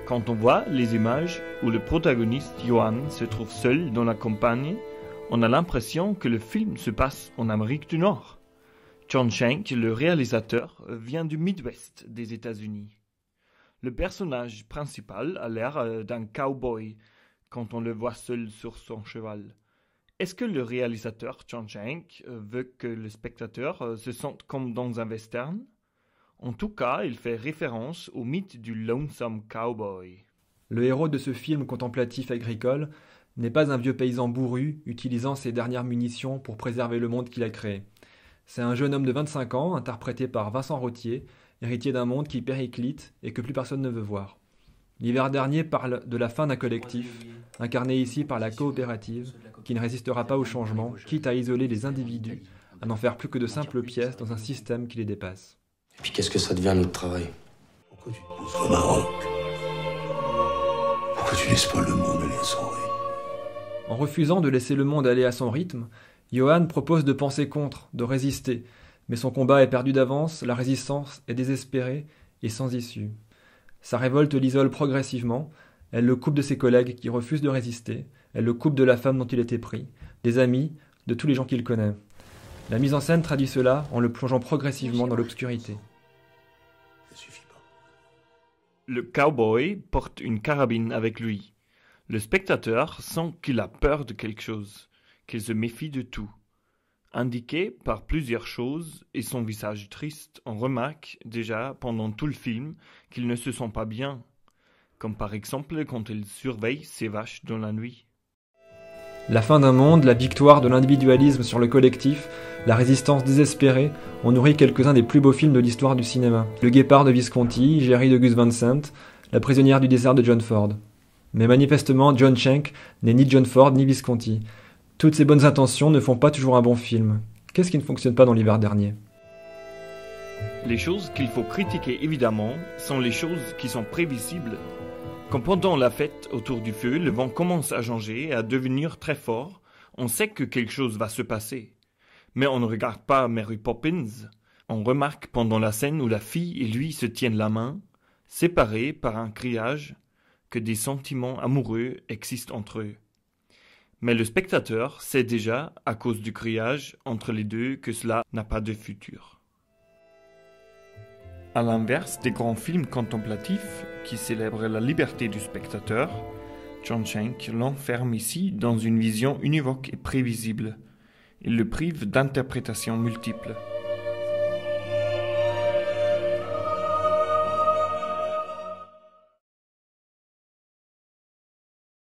Quand on voit les images où le protagoniste Johan se trouve seul dans la campagne, on a l'impression que le film se passe en Amérique du Nord. John Shank, le réalisateur, vient du Midwest des États-Unis. Le personnage principal a l'air d'un cow-boy quand on le voit seul sur son cheval. Est-ce que le réalisateur John Shank veut que le spectateur se sente comme dans un western? En tout cas, il fait référence au mythe du Lonesome Cowboy. Le héros de ce film contemplatif agricole n'est pas un vieux paysan bourru utilisant ses dernières munitions pour préserver le monde qu'il a créé. C'est un jeune homme de 25 ans, interprété par Vincent Rottier, héritier d'un monde qui périclite et que plus personne ne veut voir. L'hiver dernier parle de la fin d'un collectif, incarné ici par la coopérative, qui ne résistera pas au changement, quitte à isoler les individus, à n'en faire plus que de simples pièces dans un système qui les dépasse. Et puis qu'est-ce que ça devient notre travail? Pourquoi tu te poses comme un roc? Pourquoi tu laisses pas le monde aller à son rythme? En refusant de laisser le monde aller à son rythme, Johan propose de penser contre, de résister, mais son combat est perdu d'avance, la résistance est désespérée et sans issue. Sa révolte l'isole progressivement, elle le coupe de ses collègues qui refusent de résister, elle le coupe de la femme dont il était pris, des amis, de tous les gens qu'il connaît. La mise en scène traduit cela en le plongeant progressivement dans l'obscurité. Ça suffit pas. Le cowboy porte une carabine avec lui. Le spectateur sent qu'il a peur de quelque chose, qu'il se méfie de tout. Indiqué par plusieurs choses et son visage triste, on remarque déjà pendant tout le film qu'il ne se sent pas bien, comme par exemple quand il surveille ses vaches dans la nuit. La fin d'un monde, la victoire de l'individualisme sur le collectif, la résistance désespérée ont nourri quelques-uns des plus beaux films de l'histoire du cinéma. Le Guépard de Visconti, Jerry de Gus Van Sant, La prisonnière du désert de John Ford. Mais manifestement, John Shank n'est ni John Ford ni Visconti. Toutes ces bonnes intentions ne font pas toujours un bon film. Qu'est-ce qui ne fonctionne pas dans l'hiver dernier? Les choses qu'il faut critiquer évidemment sont les choses qui sont prévisibles. Comme pendant la fête autour du feu, le vent commence à changer et à devenir très fort, on sait que quelque chose va se passer. Mais on ne regarde pas Mary Poppins. On remarque pendant la scène où la fille et lui se tiennent la main, séparés par un criage, que des sentiments amoureux existent entre eux. Mais le spectateur sait déjà, à cause du criage entre les deux, que cela n'a pas de futur. À l'inverse des grands films contemplatifs qui célèbrent la liberté du spectateur, John Shank l'enferme ici dans une vision univoque et prévisible. Il le prive d'interprétations multiples.